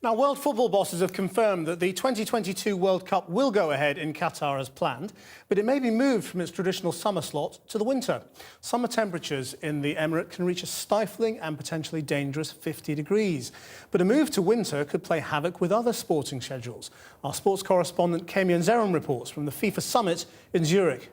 Now, world football bosses have confirmed that the 2022 World Cup will go ahead in Qatar as planned, but it may be moved from its traditional summer slot to the winter. Summer temperatures in the Emirate can reach a stifling and potentially dangerous 50 degrees. But a move to winter could play havoc with other sporting schedules. Our sports correspondent Kemi Nzerum reports from the FIFA summit in Zurich.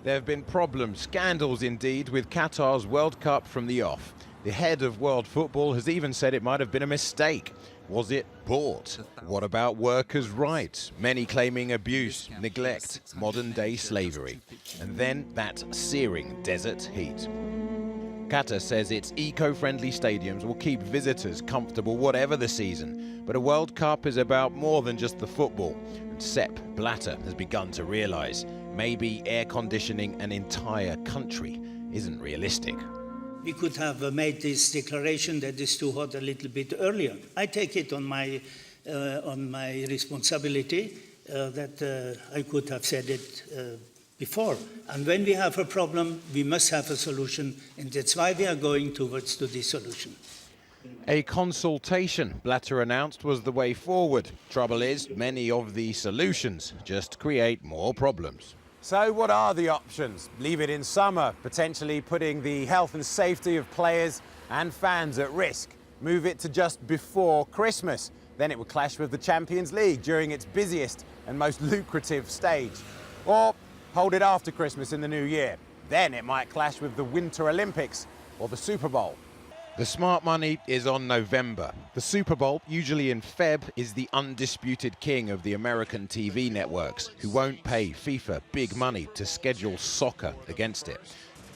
There have been problems, scandals indeed, with Qatar's World Cup from the off. The head of world football has even said it might have been a mistake. Was it bought? What about workers' rights? Many claiming abuse, neglect, modern-day slavery. And then that searing desert heat. Qatar says its eco-friendly stadiums will keep visitors comfortable whatever the season. But a World Cup is about more than just the football. And Sepp Blatter has begun to realise maybe air conditioning an entire country isn't realistic. We could have made this declaration that it's too hot a little bit earlier. I take it on my responsibility that I could have said it before. And when we have a problem, we must have a solution, and that's why we are going towards the solution. A consultation, Blatter announced, was the way forward. Trouble is, many of the solutions just create more problems. So what are the options? Leave it in summer, potentially putting the health and safety of players and fans at risk. Move it to just before Christmas. Then it would clash with the Champions League during its busiest and most lucrative stage. Or hold it after Christmas in the new year. Then it might clash with the Winter Olympics or the Super Bowl. The smart money is on November. The Super Bowl, usually in Feb, is the undisputed king of the American TV networks, who won't pay FIFA big money to schedule soccer against it.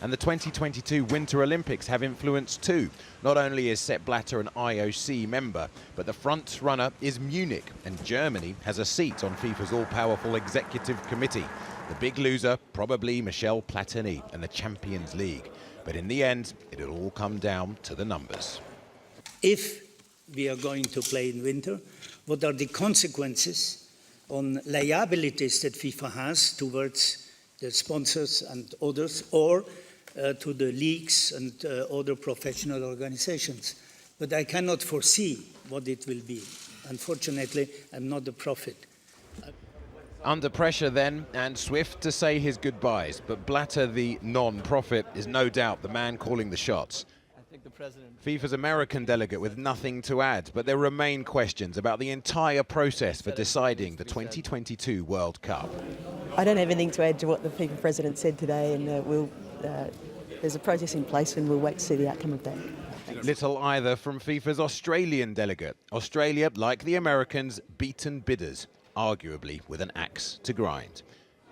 And the 2022 Winter Olympics have influence too. Not only is Sepp Blatter an IOC member, but the front runner is Munich, and Germany has a seat on FIFA's all-powerful executive committee. The big loser, probably Michel Platini and the Champions League. But in the end, it'll all come down to the numbers. If we are going to play in winter, what are the consequences on liabilities that FIFA has towards the sponsors and others, or to the leagues and other professional organizations? But I cannot foresee what it will be. Unfortunately, I'm not a prophet. Under pressure then, and swift to say his goodbyes, but Blatter, the non-profit, is no doubt the man calling the shots. FIFA's American delegate with nothing to add, but there remain questions about the entire process for deciding the 2022 World Cup. I don't have anything to add to what the FIFA president said today, and there's a process in place and we'll wait to see the outcome of that. Thanks. Little either from FIFA's Australian delegate. Australia, like the Americans, beaten bidders, arguably with an axe to grind.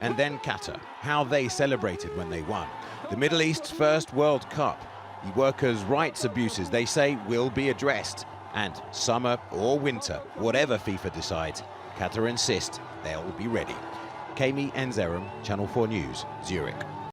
And then Qatar, how they celebrated when they won. The Middle East's first World Cup. The workers' rights abuses, they say, will be addressed. And summer or winter, whatever FIFA decides, Qatar insist they'll be ready. Kemi Nzerum, Channel 4 News, Zurich.